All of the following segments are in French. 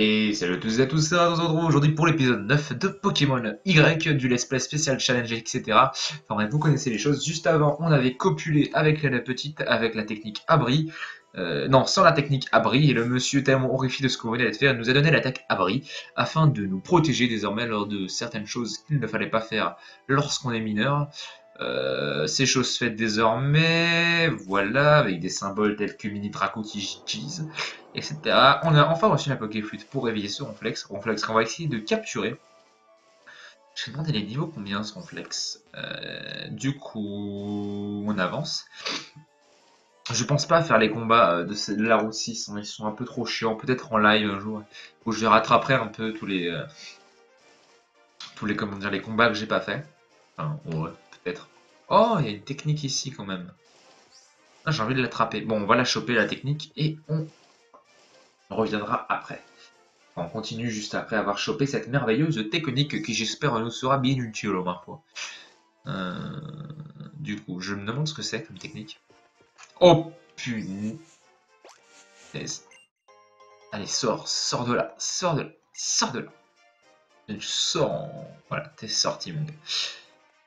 Et salut à tous et à tous, on se retrouve aujourd'hui pour l'épisode 9 de Pokémon Y, du Let's Play Spécial Challenge, etc. Enfin bref, vous connaissez les choses. Juste avant, on avait copulé avec la petite, avec la technique Abri. Non, sans la technique Abri, et le monsieur tellement horrifié de ce qu'on venait de faire nous a donné l'attaque Abri, afin de nous protéger désormais lors de certaines choses qu'il ne fallait pas faire lorsqu'on est mineur. Ces choses faites désormais, voilà, avec des symboles tels que Mini Draco qui cheese, etc. On a enfin reçu la Pokéflûte pour réveiller ce Ronflex, Ronflex qu'on va essayer de capturer. Je vais demander les niveaux combien ce Ronflex. Du coup, on avance. Je pense pas faire les combats de la route 6, hein, ils sont un peu trop chiants, peut-être en live un jour, où je rattraperai un peu tous les comment dire, les combats que j'ai pas fait. Enfin, ouais, peut-être. Oh, il y a une technique ici quand même. Ah, j'ai envie de l'attraper. Bon, on va la choper la technique et on reviendra après. On continue juste après avoir chopé cette merveilleuse technique qui j'espère nous sera bien utile ma foi. Du coup, je me demande ce que c'est comme technique. Oh punaise. Allez, sors de là, sors de là, sors de là. Tu sors en... Voilà, t'es sorti mon gars.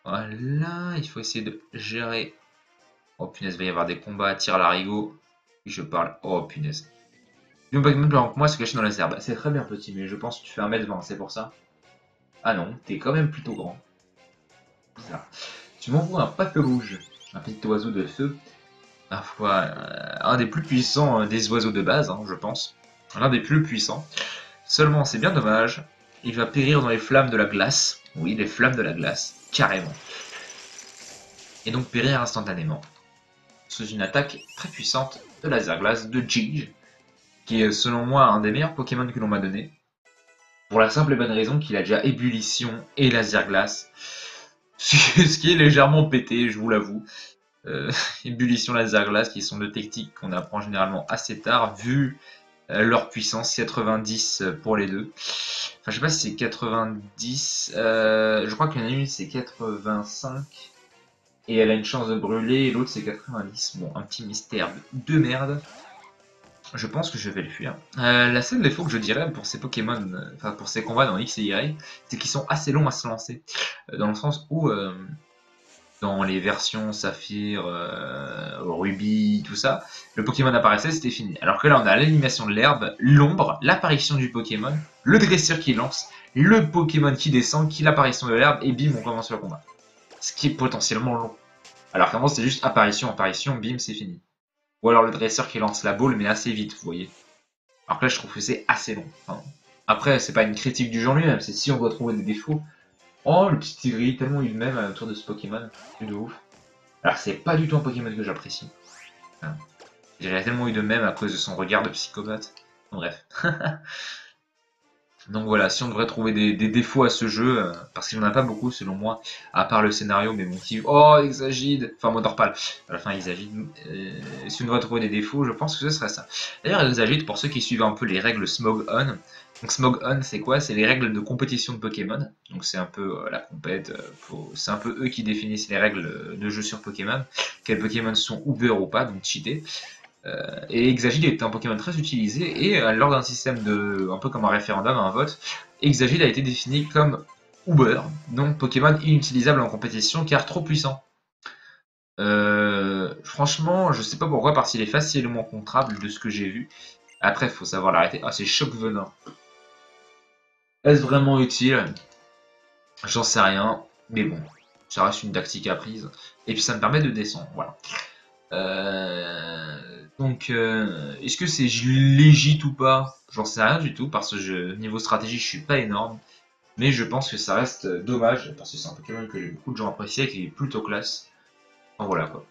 Voilà, il faut essayer de gérer. Oh punaise, il va y avoir des combats à tir à l'arigot. Je parle. Oh punaise. Le Pokémon plus grand que moi se cache dans les herbes. C'est très bien petit, mais je pense que tu fais 1m20, c'est pour ça. Ah non, t'es quand même plutôt grand. Bizarre. Tu m'envoies un pape rouge, un petit oiseau de feu. Ma foi, un des plus puissants des oiseaux de base, hein, je pense. L'un des plus puissants. Seulement, c'est bien dommage. Il va périr dans les flammes de la glace. Oui, les flammes de la glace, carrément. Et donc périr instantanément. Sous une attaque très puissante de laser glace de Jige, qui est selon moi un des meilleurs Pokémon que l'on m'a donné. Pour la simple et bonne raison qu'il a déjà ébullition et laser glace. Ce qui est légèrement pété, je vous l'avoue. Ébullition, laser glace, qui sont deux techniques qu'on apprend généralement assez tard, vu leur puissance, 90 pour les deux. Enfin, je sais pas si c'est 90, je crois qu'il y en a une c'est 85, et elle a une chance de brûler, et l'autre c'est 90. Bon, un petit mystère de merde. Je pense que je vais le fuir. La seule défaut que je dirais pour ces Pokémon, enfin pour ces combats dans X et Y, c'est qu'ils sont assez longs à se lancer. Dans le sens où, dans les versions Saphir, Ruby, tout ça, le Pokémon apparaissait, c'était fini. Alors que là, on a l'animation de l'herbe, l'ombre, l'apparition du Pokémon, le dresseur qui lance, le Pokémon qui descend, qui l'apparition de l'herbe, et bim, on commence le combat. Ce qui est potentiellement long. Alors qu'avant, c'était juste apparition, apparition, bim, c'est fini. Ou alors le dresseur qui lance la boule, mais assez vite, vous voyez. Alors que là, je trouve que c'est assez long. Enfin, après, c'est pas une critique du genre lui-même, c'est si on doit trouver des défauts. Oh, le petit tigri, tellement il m'aime autour de ce Pokémon, c'est de ouf. Alors, c'est pas du tout un Pokémon que j'apprécie. Enfin, j'ai tellement eu de même à cause de son regard de psychopathe. Bref. Donc voilà, si on devrait trouver des défauts à ce jeu, parce qu'il n'y en a pas beaucoup selon moi, à part le scénario, mais bon, qui... Oh, Exagide. Enfin, Modorpal, à la fin Exagide. Si on devrait trouver des défauts, je pense que ce serait ça. D'ailleurs, Exagide, pour ceux qui suivent un peu les règles Smog On, donc Smog On, c'est quoi? C'est les règles de compétition de Pokémon. Donc c'est un peu la compète, c'est un peu eux qui définissent les règles de jeu sur Pokémon. Quels Pokémon sont Uber ou pas, donc cheatés. Et Exagile est un Pokémon très utilisé, et lors d'un système de, un peu comme un référendum, un vote, Exagile a été défini comme Uber, donc Pokémon inutilisable en compétition car trop puissant. Franchement, je sais pas pourquoi, parce qu'il est facilement contrable de ce que j'ai vu. Après, faut savoir l'arrêter. Ah, c'est Choc Venin. Est-ce vraiment utile? J'en sais rien, mais bon, ça reste une Dactica prise. Et puis ça me permet de descendre, voilà. Donc, est-ce que c'est légit ou pas? J'en sais rien du tout, parce que niveau stratégie, je suis pas énorme. Mais je pense que ça reste dommage, parce que c'est un Pokémon que beaucoup de gens apprécient et qui est plutôt classe. Enfin, voilà quoi.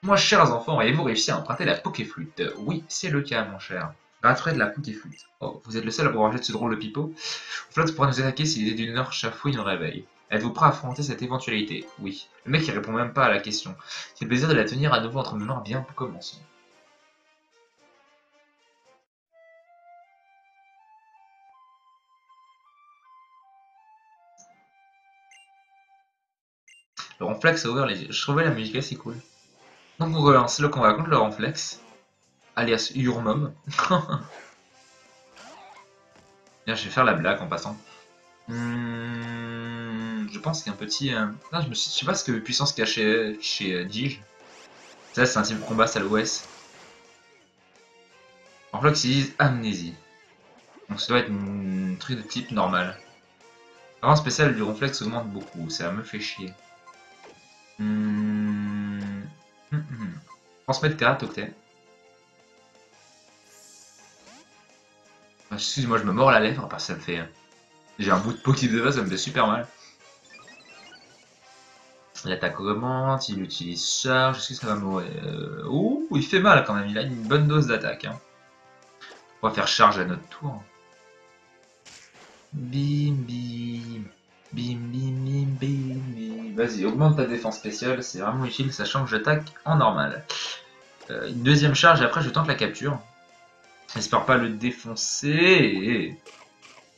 Moi, chers enfants, avez-vous réussi à emprunter la Pokéflûte? Oui, c'est le cas, mon cher. Rattrapez de la Pokéflûte. Oh, vous êtes le seul à pouvoir jouer de ce drôle de pipeau. Flotte pourra nous attaquer si l'idée d'une heure chafouille nous réveille. Êtes-vous prêt à affronter cette éventualité? Oui. Le mec il répond même pas à la question. C'est le plaisir de la tenir à nouveau entre mes mains, bien, commençons. Le Ronflex a ouvert les yeux. Je trouvais la musique assez cool. Donc on relance le combat contre le Ronflex, alias Urmom. Je vais faire la blague en passant. Je pense qu'il y a un petit... Non, je sais pas ce que puissance cachée chez Dij. Ça, c'est un type combat, ça l'OS. En Flox, ils disent amnésie. Donc ça doit être un truc de type normal. Avant spécial du Ronflex augmente beaucoup, ça me fait chier. Transmettre Teratoctet. Excuse-moi, je me mords la lèvre parce que ça me fait... J'ai un bout de peau qui dépasse, ça me fait super mal. L'attaque augmente, il utilise charge, est-ce que ça va mourir? Ouh, il fait mal quand même, il a une bonne dose d'attaque. Hein. On va faire charge à notre tour. Bim bim. Bim bim bim bim bim. Vas-y, augmente ta défense spéciale, c'est vraiment utile, sachant que j'attaque en normal. Une deuxième charge et après je tente la capture. J'espère pas le défoncer.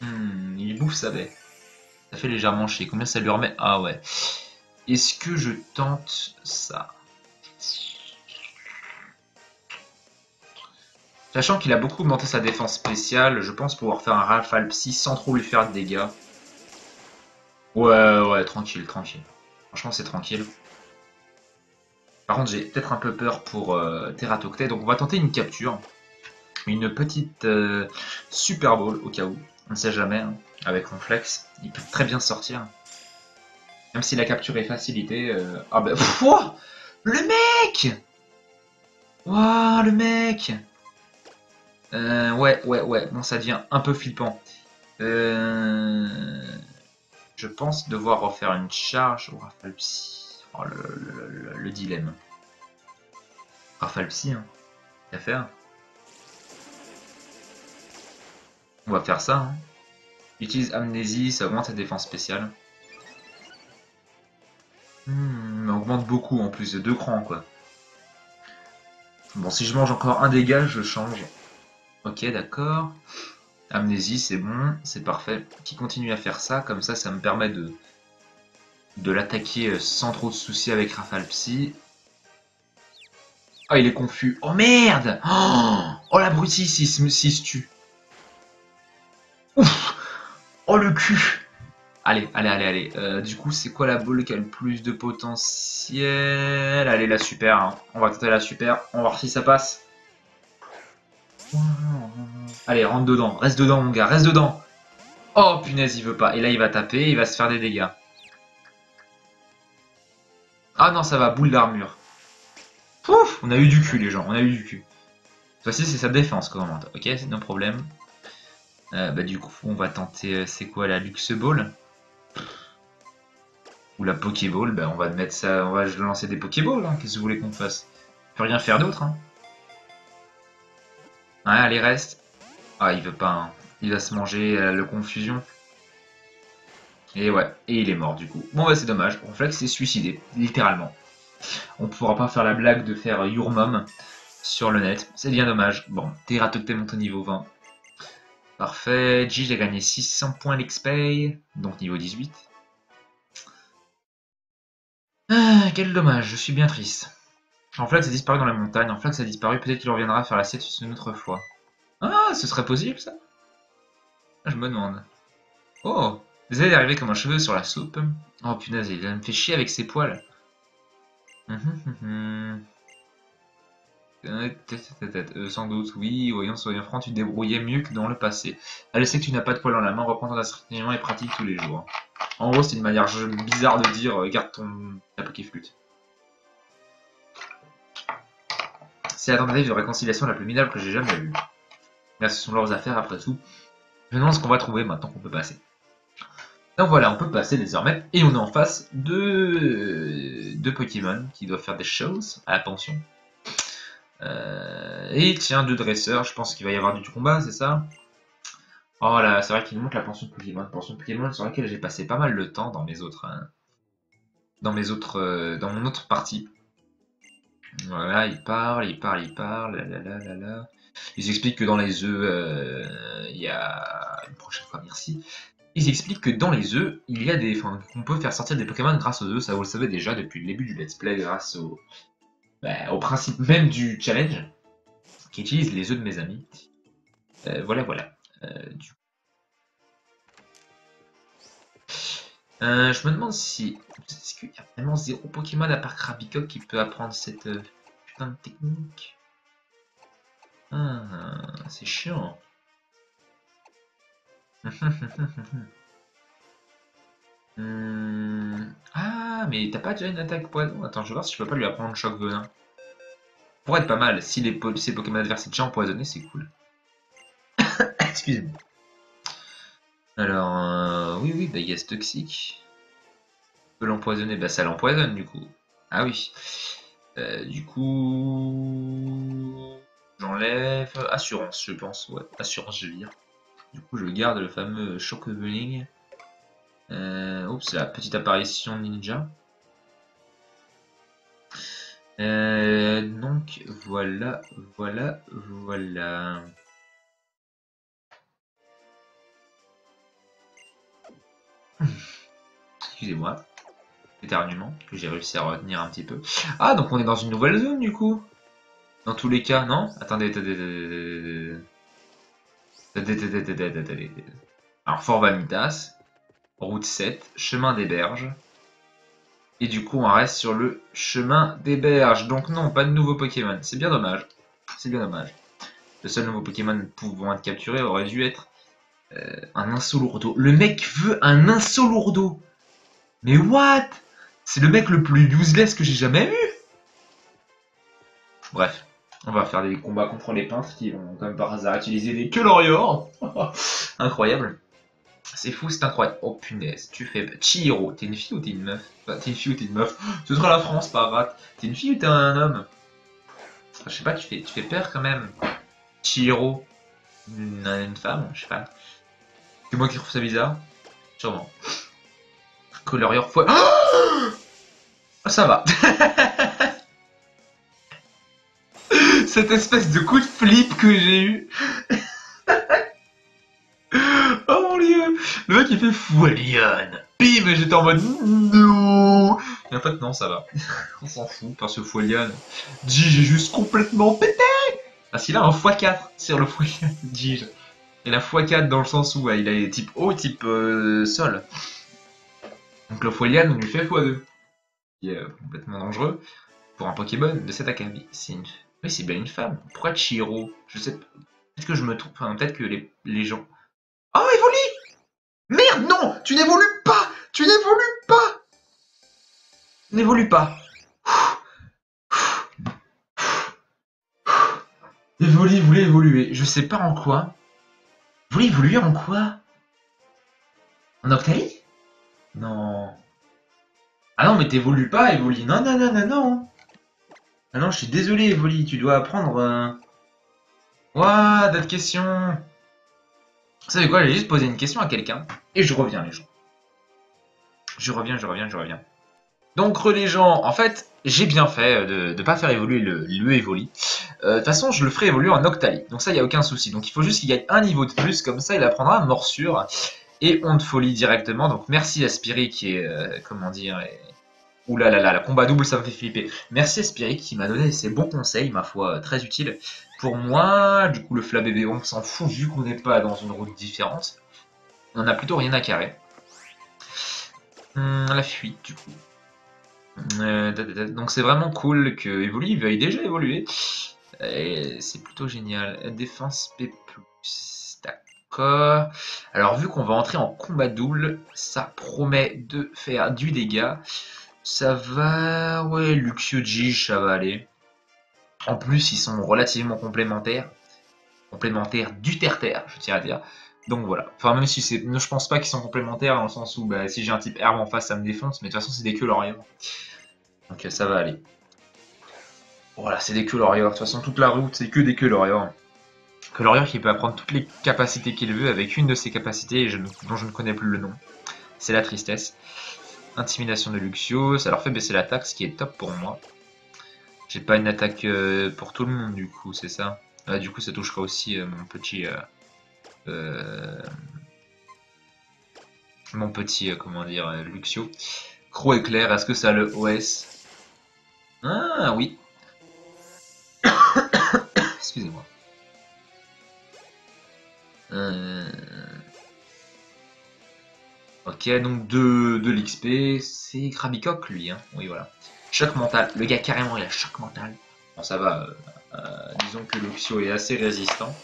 Il bouffe sa baie. Ça fait légèrement chier. Combien ça lui remet? Ah ouais. Est-ce que je tente ça? Sachant qu'il a beaucoup augmenté sa défense spéciale, je pense pouvoir faire un rafale psy sans trop lui faire de dégâts. Ouais, tranquille, tranquille. Franchement, c'est tranquille. Par contre, j'ai peut-être un peu peur pour Teratoctet, donc on va tenter une capture. Une petite Super Bowl, au cas où. On ne sait jamais, hein. Avec Ronflex, il peut très bien sortir. Même si la capture est facilitée. Ah bah... Wouah, le mec! Waouh, le mec! Ouais. Bon, ça devient un peu flippant. Je pense devoir refaire une charge au Rafale Psy. Oh, le dilemme. Rafale Psy, hein. À faire. On va faire ça. Hein. Utilise Amnésie, ça augmente sa défense spéciale. Mais augmente beaucoup en plus de 2 crans, quoi. Bon, si je mange encore un dégât, je change. Ok, d'accord. Amnésie, c'est bon, c'est parfait. Qui continue à faire ça, comme ça me permet de l'attaquer sans trop de soucis avec Rafale Psy. Oh, il est confus. Oh merde! Oh l'abruti s'il se tue. Ouf! Oh le cul! Allez. Du coup, c'est quoi la boule qui a le plus de potentiel? Allez, la super. Hein. On va tenter la super. On va voir si ça passe. Allez, rentre dedans. Reste dedans, mon gars. Reste dedans. Oh, punaise, il veut pas. Et là, il va taper. Il va se faire des dégâts. Ah non, ça va. Boule d'armure. Ouf! On a eu du cul, les gens. On a eu du cul. Cette fois-ci, c'est sa défense qu'on augmente. Ok, c'est no problème. Du coup, on va tenter... c'est quoi, la Luxe Ball? Ou la Pokéball, on va mettre ça, on va lancer des Pokéballs, hein. Qu'est-ce que vous voulez qu'on fasse? On peut rien faire d'autre, hein. Ouais, allez, reste. Ah, il veut pas, hein. Il va se manger le confusion. Et ouais, et il est mort du coup. Bon, c'est dommage, Ronflex s'est suicidé, littéralement. On pourra pas faire la blague de faire Your Mom sur le net, c'est bien dommage. Bon, Teratoctet monte au niveau 20. Parfait, Gigi a gagné 600 points d'XP, donc niveau 18. Ah, quel dommage, je suis bien triste. Enflax a disparu dans la montagne. Enflax a disparu, peut-être qu'il reviendra faire la sieste une autre fois. Ah, ce serait possible ça? Je me demande. Oh, désolé d'arriver comme un cheveu sur la soupe. Oh punaise, il me fait chier avec ses poils. Sans doute, oui, soyons francs, tu te débrouillais mieux que dans le passé. Elle sait que tu n'as pas de poils dans la main, reprends ton entraînement et pratique tous les jours. En gros, c'est une manière bizarre de dire garde ta Pokéflûte. C'est la tentative de réconciliation la plus minable que j'ai jamais vue. Là, ce sont leurs affaires après tout. Je me demande ce qu'on va trouver maintenant qu'on peut passer. Donc voilà, on peut passer désormais. Et on est en face de Pokémon qui doivent faire des choses à la pension. Et tiens, 2 dresseurs, je pense qu'il va y avoir du combat, c'est ça? Oh là, c'est vrai qu'il nous montre la pension de Pokémon. Pension de Pokémon sur laquelle j'ai passé pas mal de temps dans mes autres... dans mon autre partie. Voilà, il parle, là. Ils expliquent que dans les œufs, il y a... Une prochaine fois, merci. Ils expliquent que dans les œufs, il y a des... Enfin, qu'on peut faire sortir des Pokémon grâce aux œufs, ça vous le savez déjà depuis le début du let's play, grâce au principe même du challenge, qui utilise les œufs de mes amis. Voilà. Je me demande si... Est-ce qu'il y a vraiment zéro Pokémon à part Krabicock qui peut apprendre cette putain de technique? Ah, c'est chiant. Ah, mais t'as pas déjà une attaque poison? Attends, je vais voir si je peux pas lui apprendre choc venin. Pourrait être pas mal. Si si les Pokémon adverses sont déjà empoisonnés, c'est cool. Excusez-moi. Alors, oui, oui, bah, gaz toxique. Peut l'empoisonner, bah ça l'empoisonne du coup. Ah oui. Du coup, j'enlève assurance, je pense. Ouais, assurance, je vire. Du coup, je garde le fameux Chocoveling. Oups, la petite apparition ninja. Donc voilà, voilà, voilà. Excusez-moi, éternuement que j'ai réussi à retenir un petit peu. Ah, donc on est dans une nouvelle zone du coup. Dans tous les cas, non? Attendez, attendez. Alors, Fort Vanitas, route 7, chemin des berges. Et du coup, on reste sur le chemin des berges. Donc non, pas de nouveaux Pokémon. C'est bien dommage. C'est bien dommage. Le seul nouveau Pokémon pouvant être capturé aurait dû être un Insolourdo. Le mec veut un Insolourdo. Mais what? C'est le mec le plus useless que j'ai jamais vu. Bref, on va faire des combats contre les peintres qui vont, comme par hasard, utiliser des Kelorior. Incroyable. C'est fou, c'est incroyable. Oh punaise, tu fais... Chihiro, t'es une fille ou t'es une meuf? Enfin, t'es une fille ou t'es une meuf? Ce sera la France, pas grave. T'es une fille ou t'es un homme? Je sais pas, tu fais peur quand même. Chihiro, une femme, je sais pas. C'est moi qui trouve ça bizarre? Sûrement. Colorier fois... Oh, ça va. Cette espèce de coup de flip que j'ai eu. Oh mon dieu. Le mec il fait Foualian. Bim, j'étais en mode non. Et en fait non, ça va. On s'en fout parce que Foualian. J'ai juste complètement pété. Parce qu'il a un x4 sur le Foualian. Dis-je. Il a x4 dans le sens où il a type eau, type sol. Donc le Foualian on lui fait x2. Qui est complètement dangereux pour un Pokémon de cet acabit. Oui, c'est bien une femme. Pourquoi Chihiro? Je sais pas. Peut-être que je me trompe. Enfin, peut-être que les gens. Oh, évolue! Merde, non! Tu n'évolues pas! Tu n'évolues pas! N'évolue pas. Évolue, voulez évoluer. Je sais pas en quoi. Vous voulez évoluer en quoi? En Octali? Non. Ah non, mais t'évolues pas, Evoli. Non, non, non, non, non. Ah non, je suis désolé, Evoli. Tu dois apprendre. Ouah, d'autres questions. Vous savez quoi? J'ai juste posé une question à quelqu'un. Et je reviens, les gens. Je reviens. Donc les gens, en fait, j'ai bien fait de ne pas faire évoluer le Evoli. De toute façon, je le ferai évoluer en Octali. Donc ça, il n'y a aucun souci. Donc il faut juste qu'il gagne un niveau de plus. Comme ça, il apprendra Morsure et Onde Folie directement. Donc merci à Spiri qui est, comment dire... Ouh là là là, le combat double, ça me fait flipper. Merci à Spiri qui m'a donné ses bons conseils, ma foi, très utiles pour moi. Du coup, le Flabébé, on s'en fout vu qu'on n'est pas dans une route différente. On a plutôt rien à carrer. La fuite, du coup. Donc c'est vraiment cool que Evoli veuille déjà évoluer. Et c'est plutôt génial. Défense P+. D'accord. Alors vu qu'on va entrer en combat double, ça promet de faire du dégât. Ça va... Ouais, Luxio G, ça va aller. En plus, ils sont relativement complémentaires. Complémentaires du terre-terre, je tiens à dire. Donc voilà. Enfin, même si c'est... Je pense pas qu'ils sont complémentaires dans le sens où bah, si j'ai un type herbe en face, ça me défonce. Mais de toute façon, c'est des queues Lorient. Donc ça va aller. Voilà, c'est des Colorior. De toute façon, toute la route, c'est que des Colorior. Colorior qui peut apprendre toutes les capacités qu'il veut avec une de ses capacités dont je ne connais plus le nom. C'est la tristesse. Intimidation de Luxio, ça leur fait baisser l'attaque, ce qui est top pour moi. J'ai pas une attaque pour tout le monde du coup, c'est ça. Du coup, ça touchera aussi mon petit, comment dire, Luxio. Croc éclair, est-ce que ça a le OS? Ah oui. Excusez-moi. Ok, donc de l'XP, c'est Krabicock lui, hein. Oui, voilà. Choc mental, le gars carrément il a choc mental. Bon, ça va, disons que l'Oxio est assez résistant.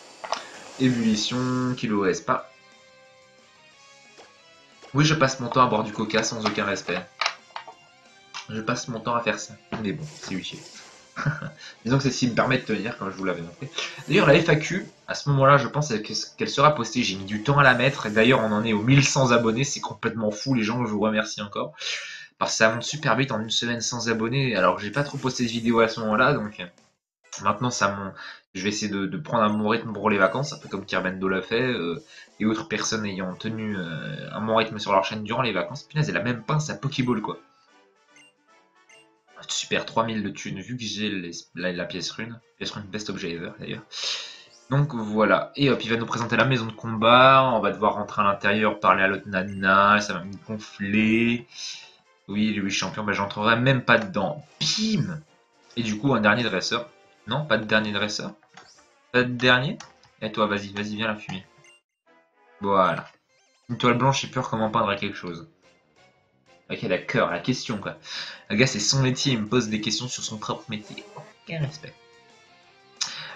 Ébullition, kilo S pas. Oui, je passe mon temps à boire du coca sans aucun respect. Je passe mon temps à faire ça. Mais bon, c'est utile. Disons que c'est ce qui me permet de tenir, comme je vous l'avais montré. D'ailleurs, la FAQ, à ce moment-là, je pense qu'elle sera postée. J'ai mis du temps à la mettre. Et d'ailleurs, on en est aux 1100 abonnés. C'est complètement fou, les gens. Je vous remercie encore. Parce que ça monte super vite en une semaine sans abonnés. Alors que j'ai pas trop posté de vidéos à ce moment-là. Donc maintenant, je vais essayer de prendre un bon rythme pour les vacances. Un peu comme Kirbendo l'a fait. Et autres personnes ayant tenu un bon rythme sur leur chaîne durant les vacances. Punaise, elle a même pas sa Pokéball, quoi. Super, 3000 de thunes, vu que j'ai la pièce rune best objet ever d'ailleurs. Donc voilà, et hop, il va nous présenter la maison de combat, on va devoir rentrer à l'intérieur, parler à l'autre nana, ça va me gonfler. Oui, les 8 champions, bah j'entrerai même pas dedans. Bim. Et du coup, un dernier dresseur. Non, pas de dernier dresseur. Pas de dernier. Et toi, vas-y, vas-y, viens la fumer. Voilà. Une toile blanche, j'ai peur comment peindre à quelque chose. Ok, d'accord, la question quoi. Le gars, c'est son métier, il me pose des questions sur son propre métier. Aucun respect.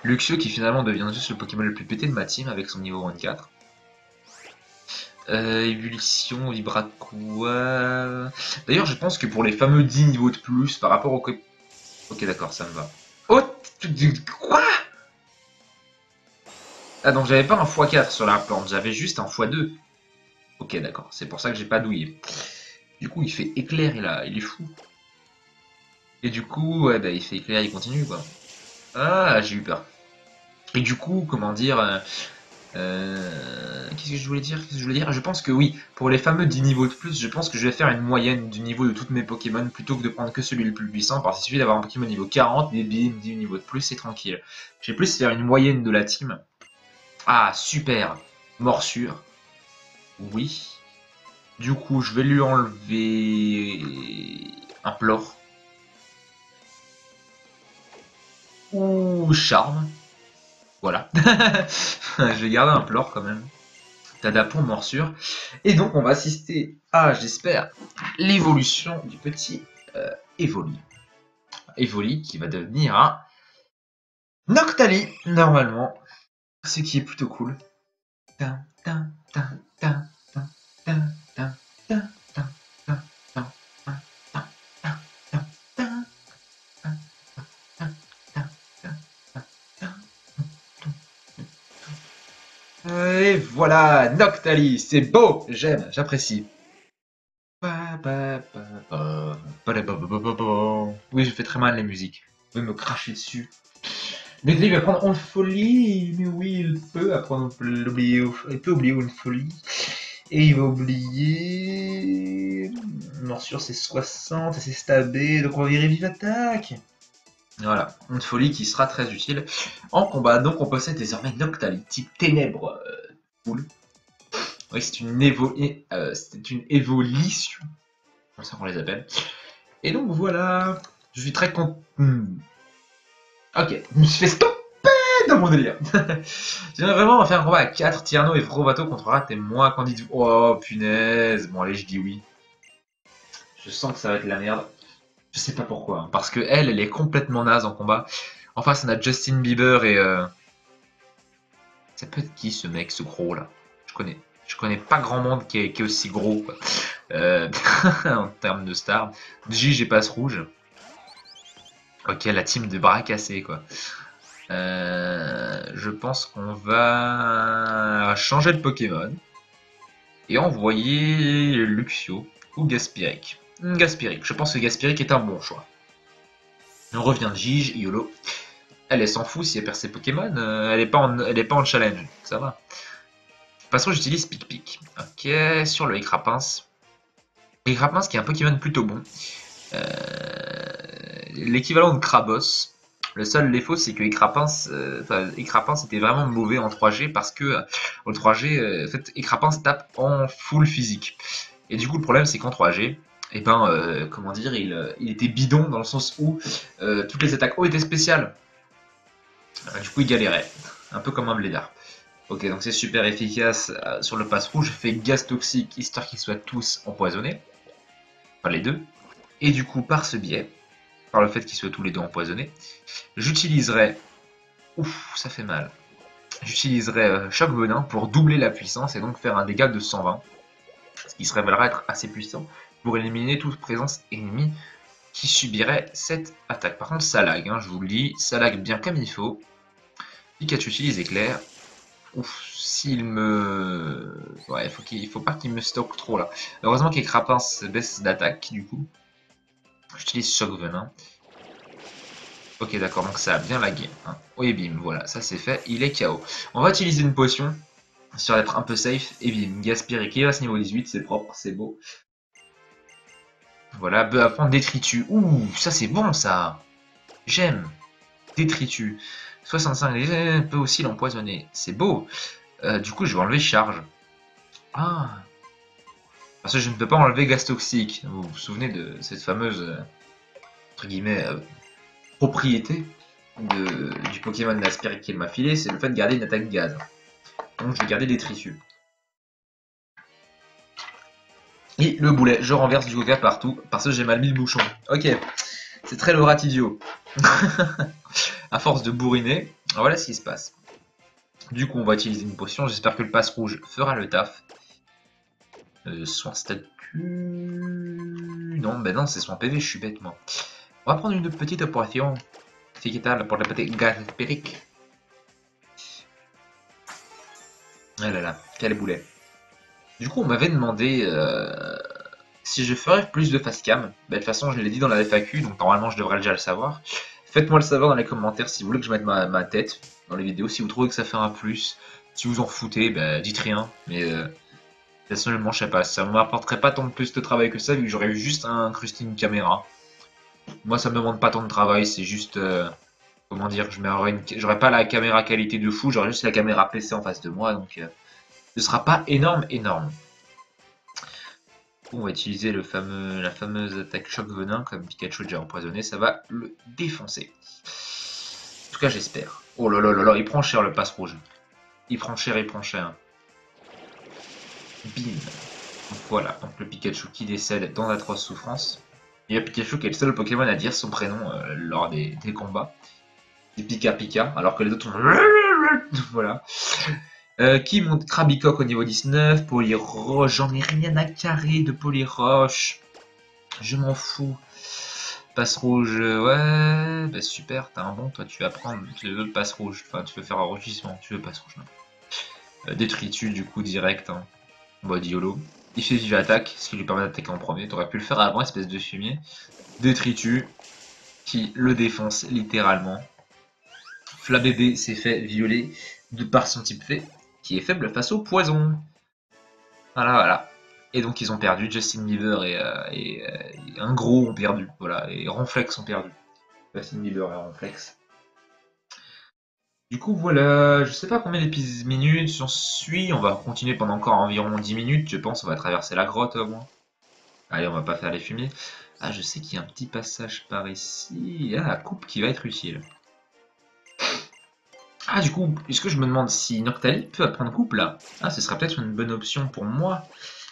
Luxio qui finalement devient juste le Pokémon le plus pété de ma team avec son niveau 24. Ébullition, Vibraqua. D'ailleurs, je pense que pour les fameux 10 niveaux de plus par rapport au. Ok, d'accord, ça me va. Oh, quoi? Ah, donc j'avais pas un x4 sur la plante, j'avais juste un x2. Ok, d'accord, c'est pour ça que j'ai pas douillé. Du coup, il fait éclair, il est fou. Et du coup, ouais, bah, il fait éclair, il continue quoi. Ah, j'ai eu peur. Et du coup, comment dire, qu'est-ce que je voulais dire? Qu'est-ce que je voulais dire? Je pense que oui, pour les fameux 10 niveaux de plus, je pense que je vais faire une moyenne du niveau de toutes mes Pokémon plutôt que de prendre que celui le plus puissant, parce qu'il suffit d'avoir un Pokémon niveau 40, et bim, 10 niveaux de plus, c'est tranquille. Je vais plus faire une moyenne de la team. Ah, super! Morsure. Oui. Du coup, je vais lui enlever un plore. Ou charme. Voilà. Je vais garder un plore quand même. Tadapon, morsure. Et donc, on va assister à, j'espère, l'évolution du petit Evoli. Evoli qui va devenir un Noctali, normalement. Ce qui est plutôt cool. Et voilà, Noctali, c'est beau, j'aime, j'apprécie. Oui, je fais très mal les musiques. Vous pouvez me cracher dessus. Mais il va prendre en folie. Mais oui, il peut apprendre l'oublier. Il peut oublier une folie. Et il va oublier. Morsure, c'est 60 et c'est stabé. Donc on va virer vive attaque. Voilà, une folie qui sera très utile en combat. Donc on possède désormais Noctali, type ténèbres. Cool. Oui, c'est une évolution. Comme ça qu'on les appelle. Et donc voilà. Je suis très content. Ok, je me suis fait stopper dans mon délire. J'aimerais vraiment faire un combat à 4, Tierno et Frovato contre Rat et moi, qu'en dites-vous? Oh punaise, bon allez je dis oui. Je sens que ça va être la merde. Je sais pas pourquoi, hein, parce que elle est complètement naze en combat. En face on a Justin Bieber et ça peut être qui ce mec, ce gros là? Je connais pas grand monde qui est aussi gros quoi. En termes de stars. J j'ai passe rouge. Ok, la team de bras cassés quoi. Je pense qu'on va changer de Pokémon et envoyer Luxio ou Gaspiric. Gaspiric, je pense que Gaspiric est un bon choix. On revient de Gige, YOLO. Elle s'en fout si elle perd ses Pokémon, elle est pas en challenge, ça va. De toute façon, j'utilise Pic-Pic. Ok, sur le Écrapince. Écrapince qui est un Pokémon plutôt bon. L'équivalent de Krabos. Le seul défaut, c'est que Écrapince était vraiment mauvais en 3G parce que en 3G, en fait, Écrapince tape en full physique. Et du coup, le problème, c'est qu'en 3G, eh ben, comment dire, il était bidon dans le sens où toutes les attaques haut étaient spéciales. Du coup, il galérait, un peu comme un Blédard. Ok, donc c'est super efficace sur le passe rouge. Je fais gaz toxique histoire qu'ils soient tous empoisonnés. Enfin, les deux. Et du coup, par ce biais, par le fait qu'ils soient tous les deux empoisonnés, j'utiliserai... Ouf, ça fait mal. J'utiliserai choc venin pour doubler la puissance et donc faire un dégât de 120. Ce qui se révélera être assez puissant pour éliminer toute présence ennemie qui subirait cette attaque. Par contre, ça lag, hein, je vous le dis, ça lag bien comme il faut. Pikachu utilise éclair. Ouf, s'il me... Ouais, il faut pas qu'il me stocke trop là. Heureusement qu'Écrapin baisse d'attaque du coup. J'utilise choc venin. Ok, d'accord, donc ça a bien lagué. Hein. Oui, bim, voilà, ça c'est fait, il est KO. On va utiliser une potion, histoire d'être un peu safe. Et bim, Gaspiri qui reste niveau 18, c'est propre, c'est beau. Voilà, bœuf à prendre détritus. Ouh, ça c'est bon ça. J'aime. Détritus. 65, peut aussi l'empoisonner. C'est beau. Du coup, je vais enlever charge. Ah. Parce que je ne peux pas enlever gaz toxique. Vous vous souvenez de cette fameuse, entre guillemets, propriété du Pokémon d'Aspiric qu'il m'a filé, c'est le fait de garder une attaque gaz. Donc je vais garder détritus. Et le boulet, je renverse du coca partout, parce que j'ai mal mis le bouchon. Ok, c'est très Laura Tidio. À force de bourriner, voilà ce qui se passe. Du coup, on va utiliser une potion. J'espère que le passe rouge fera le taf. Soin statut... Non, ben non, c'est son PV, je suis bête, moi. On va prendre une petite potion. Végétale pour la petite Gaspéric. Ah là là, quel boulet. Du coup, on m'avait demandé si je ferais plus de facecam. Ben, de toute façon, je l'ai dit dans la FAQ, donc normalement, je devrais déjà le savoir. Faites-moi le savoir dans les commentaires si vous voulez que je mette ma tête dans les vidéos. Si vous trouvez que ça fait un plus, si vous en foutez, ben, dites rien. Mais personnellement, je sais pas, ça ne m'apporterait pas tant de plus de travail que ça, vu que j'aurais juste incrusté une caméra. Moi, ça me demande pas tant de travail, c'est juste... comment dire, j'aurais pas la caméra qualité de fou, j'aurais juste la caméra PC en face de moi, donc ce sera pas énorme, énorme. On va utiliser la fameuse attaque choc venin, comme Pikachu est déjà empoisonné, ça va le défoncer. En tout cas, j'espère. Oh là là là là, il prend cher le passe rouge. Il prend cher, il prend cher. Bim. Donc voilà, donc le Pikachu qui décède dans d'atroces souffrances. Il y a Pikachu qui est le seul Pokémon à dire son prénom lors des combats. C'est Pika Pika, alors que les autres sont... voilà. Qui monte Krabicoque au niveau 19, Poliroche, j'en ai rien à carrer de Poliroche. Je m'en fous. Passe rouge, ouais, bah super, t'as un bon, toi tu vas prendre, tu veux le passe rouge, enfin tu veux faire un rugissement, tu veux passe rouge, non. Détritus du coup direct, hein. Mode YOLO. Il fait vive attaque, ce qui lui permet d'attaquer en premier, t'aurais pu le faire avant, espèce de fumier. Détritus, qui le défonce littéralement. Flabébé s'est fait violer de par son type fait, qui est faible face au poison. Voilà, voilà. Et donc ils ont perdu, Justin Bieber et un gros ont perdu, voilà, et Ronflex ont perdu. Justin Bieber et Ronflex. Du coup voilà, je sais pas combien minutes on suit, on va continuer pendant encore environ 10 minutes, je pense, on va traverser la grotte au moins. Allez, on va pas faire les fumiers. Ah, je sais qu'il y a un petit passage par ici. Ah, la coupe qui va être utile. Ah, du coup, est-ce que je me demande si Noctali peut apprendre coupe là? Ah, ce serait peut-être une bonne option pour moi,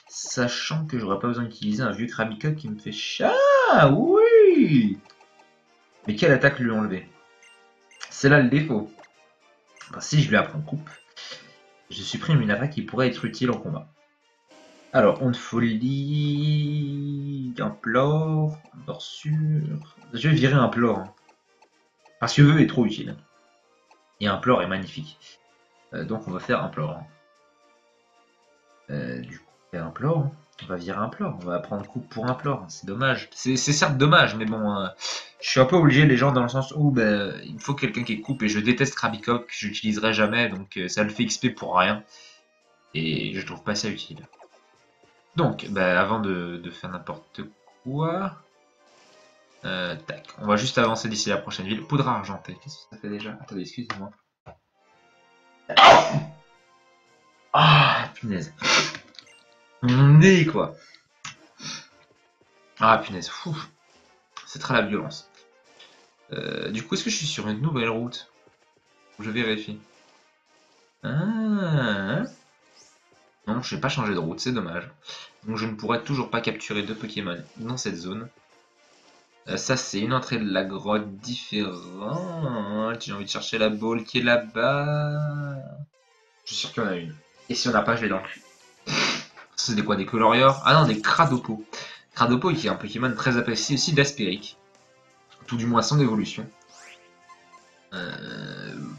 sachant que j'aurais pas besoin d'utiliser un vieux Krabica qui me fait chat. Oui! Mais quelle attaque lui enlever? C'est là le défaut. Enfin, si je lui apprends coupe, je supprime une attaque qui pourrait être utile en combat. Alors, onde folie, implore, morsure. Je vais virer implore. Hein, parce que E est trop utile. Et implore est magnifique. Donc on va faire implore. Hein. Du coup, implore. Hein. On va virer implore. On va prendre coupe pour implore. C'est dommage. C'est certes dommage, mais bon, je suis un peu obligé, les gens, dans le sens où il me faut quelqu'un qui coupe et je déteste Krabikov que j'utiliserai jamais, donc ça le fait XP pour rien. Et je trouve pas ça utile. Donc, avant de faire n'importe quoi, tac, on va juste avancer d'ici la prochaine ville. Poudre argentée, qu'est-ce que ça fait déjà? Attendez, excusez-moi. Ah, punaise. Mon nez, quoi. Ah, punaise, fou. C'est très la violence. Du coup, est-ce que je suis sur une nouvelle route? Je vérifie. Ah. Non, je vais pas changer de route, c'est dommage. Donc je ne pourrai toujours pas capturer 2 Pokémon dans cette zone. Ça, c'est une entrée de la grotte différente. J'ai envie de chercher la boule qui est là-bas. Je suis sûr qu'il y en a une. Et si on n'a pas, je vais dans le cul. C'est des quoi, des Coloriors? Ah non, des Cradopo. Cradopo qui est un Pokémon très apprécié aussi d'Aspérique. Tout du moins son évolution.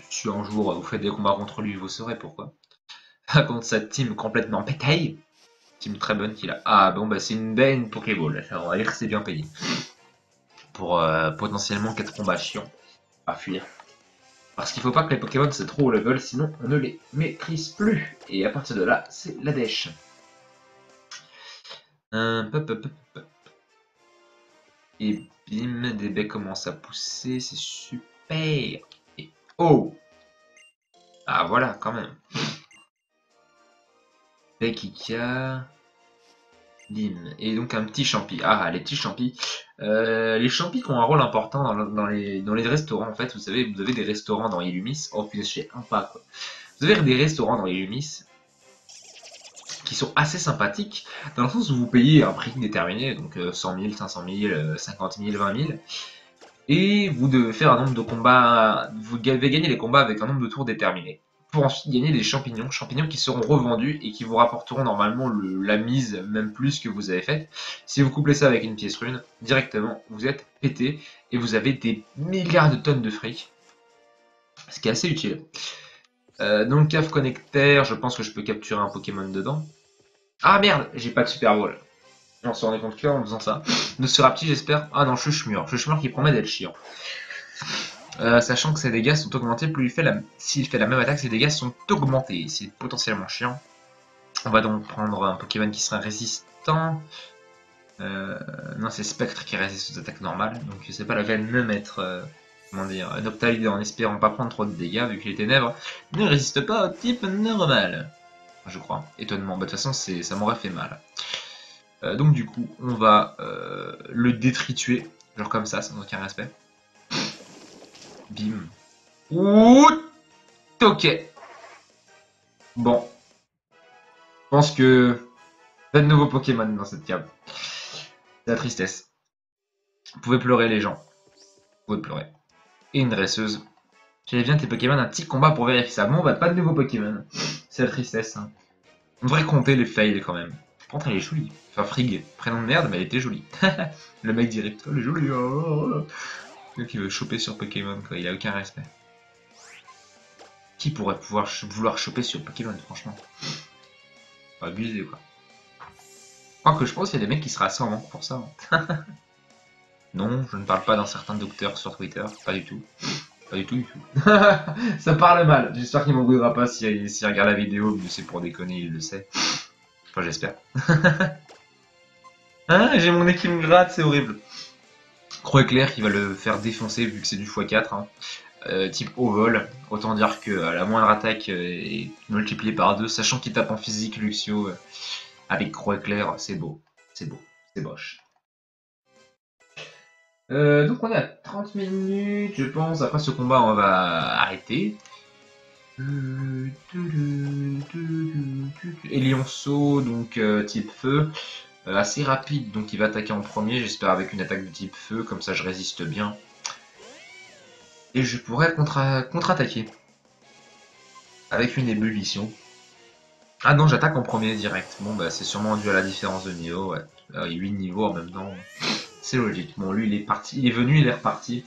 Si un jour vous faites des combats contre lui, vous saurez pourquoi. Contre sa team complètement pétaille. Team très bonne qu'il a. Ah bon, bah c'est une belle Pokéball. Alors, on va dire que c'est bien payé. Pour potentiellement 4 combats chiants à fuir. Parce qu'il faut pas que les Pokémon soient trop haut level, sinon on ne les maîtrise plus. Et à partir de là, c'est la dèche. Pop, pop, pop. Et bim, des baies commencent à pousser, c'est super. Et oh! Ah voilà, quand même. Bekika. Bim. Et donc un petit champi. Ah, les petits champis. Les champis qui ont un rôle important dans les restaurants, en fait. Vous savez, vous avez des restaurants dans Illumis. Oh, putain, je fais un pas, quoi. Vous avez des restaurants dans Illumis qui sont assez sympathiques, dans le sens où vous payez un prix déterminé, donc 100 000, 500 000, 50 000, 20 000, et vous devez faire un nombre de combats, vous devez gagner les combats avec un nombre de tours déterminé, pour ensuite gagner des champignons, champignons qui seront revendus et qui vous rapporteront normalement la mise, même plus que vous avez faite. Si vous couplez ça avec une pièce rune, directement, vous êtes pété, et vous avez des milliards de tonnes de fric, ce qui est assez utile. Donc cave connecteur, je pense que je peux capturer un Pokémon dedans. Ah merde, j'ai pas de Super Ball. On se rendait compte que en faisant ça. Ne sera-t-il, j'espère. Ah non, Chuchmur. Chuchmur qui promet d'être chiant. Sachant que ses dégâts sont augmentés, plus s'il fait la même attaque, ses dégâts sont augmentés. C'est potentiellement chiant. On va donc prendre un Pokémon qui sera résistant. Non, c'est Spectre qui résiste aux attaques normales. Donc c'est pas la peine de mettre comment dire, Noctalide en espérant pas prendre trop de dégâts, vu que les ténèbres ne résistent pas au type normal. Je crois. Étonnement. Bah, de toute façon, ça m'aurait fait mal. Donc du coup, on va le détrituer, genre comme ça, sans aucun respect. Bim. Ouh, ok. Bon. Je pense que pas de nouveaux Pokémon dans cette cave. C'est la tristesse. Vous pouvez pleurer les gens. Vous pouvez pleurer. Et une dresseuse. J'avais bien tes Pokémon, un petit combat pour vérifier ça. Bon, bah pas de nouveaux Pokémon. C'est la tristesse. Hein. On devrait compter les fails quand même. Par contre, elle est jolie. Enfin, Frigg, prénom de merde, mais elle était jolie. Le mec direct, elle est jolie. Oh. Le qui veut choper sur Pokémon, quoi. Il a aucun respect. Qui pourrait vouloir choper sur Pokémon, franchement? Pas abusé, quoi. Quoique je pense qu'il y a des mecs qui seraient assez en manque pour ça. Hein. Non, je ne parle pas d'un certain docteur sur Twitter. Pas du tout. Pas du tout, du tout. Ça parle mal. J'espère qu'il m'embrouillera pas s'il regarde la vidéo, mais c'est pour déconner, il le sait. Enfin, j'espère. Hein, j'ai mon nez qui me gratte, c'est horrible. Croix éclair qui va le faire défoncer vu que c'est du x4. Hein. Type au vol, autant dire que la moindre attaque est multipliée par 2, sachant qu'il tape en physique Luxio avec croix éclair, c'est beau, c'est moche. Donc on est à 30 minutes, je pense. Après ce combat, on va arrêter. Elionceau, donc type feu, assez rapide, donc il va attaquer en premier. J'espère avec une attaque de type feu, comme ça je résiste bien. Et je pourrais contre-attaquer. Avec une ébullition. Ah non, j'attaque en premier direct. Bon, bah c'est sûrement dû à la différence de niveau, ouais. 8 niveaux en même temps. C'est logique. Bon, lui, il est parti. Il est venu, il est reparti.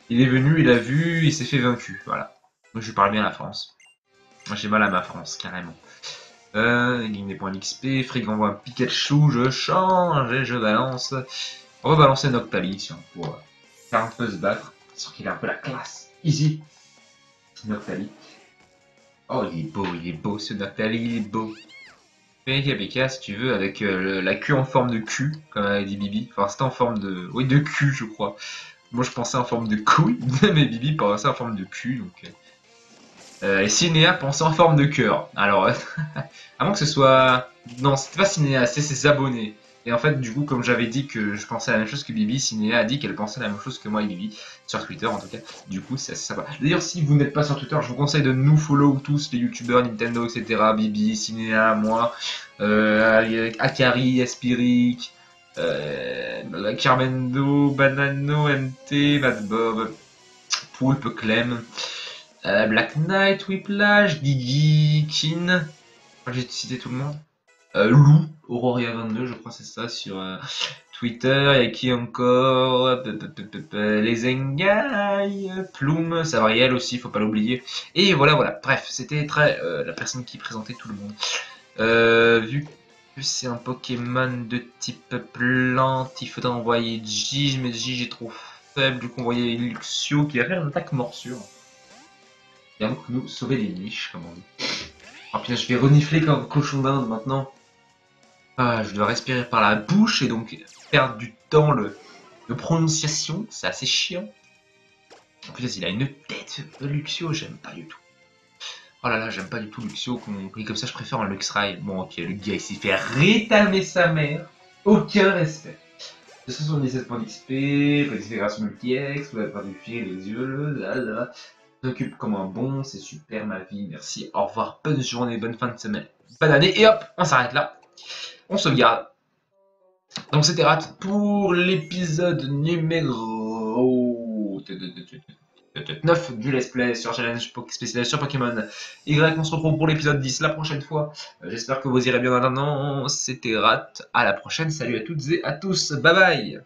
Il est venu, il a vu, il s'est fait vaincu. Voilà. Moi, je parle bien la France. Moi, j'ai mal à ma France, carrément. Il gagne des points d'XP. Frigg envoie un Pikachu. Je change et je balance. On va balancer Noctali, pour faire un peu se battre. Sûr qu'il a un peu la classe. Easy. Noctali. Oh, il est beau ce Noctali, il est beau. Fais Pika si tu veux, avec la queue en forme de cul, comme avait dit Bibi. Enfin, c'était en forme de. Oui, de cul, je crois. Moi, je pensais en forme de couille, mais Bibi pensait en forme de cul, donc. Et Cinéa pensait en forme de cœur. Alors, avant que ce soit. Non, c'était pas Cinéa, c'est ses abonnés. Et en fait, du coup, comme j'avais dit que je pensais à la même chose que Bibi, Cinéa a dit qu'elle pensait à la même chose que moi et Bibi, sur Twitter en tout cas. Du coup, c'est assez sympa. D'ailleurs, si vous n'êtes pas sur Twitter, je vous conseille de nous follow tous les youtubeurs, Nintendo, etc. Bibi, Cinéa, moi, Akari, Aspirik, Carmendo, Banano, MT, Mad Bob, Poulpe, Clem, Black Knight, Whiplash, Gigi, Kin. J'ai cité tout le monde. Lou, Auroria22, je crois c'est ça, sur Twitter. Il y a qui encore? Les Zengai, Plume, Savriel aussi, faut pas l'oublier. Et voilà, voilà. Bref, c'était très la personne qui présentait tout le monde. Vu que c'est un Pokémon de type plante, il faudrait envoyer J, mais J est trop faible, du coup envoyer Luxio qui va faire une attaque morsure. Et donc nous sauver les niches, comme on dit. Oh putain, je vais renifler comme un cochon d'Inde maintenant. Ah, je dois respirer par la bouche et donc perdre du temps de prononciation, c'est assez chiant. En plus, il a une tête, Luxio, j'aime pas du tout. Oh là là, j'aime pas du tout Luxio, comme ça je préfère un Luxray. Bon ok, le gars il s'est fait rétamer sa mère, aucun respect. 277 points d'XP, XP grâce multi-ex, vous avez pas du fil, les yeux, là là. S'occupe comme un bon, c'est super ma vie, merci, au revoir, bonne journée, bonne fin de semaine, bonne année, et hop, on s'arrête là, on sauvegarde. Donc c'était Rat pour l'épisode numéro 9 du Let's Play sur Challenge spécial sur Pokémon Y. On se retrouve pour l'épisode 10 la prochaine fois. J'espère que vous irez bien en attendant. C'était Rat, à la prochaine, salut à toutes et à tous, bye bye.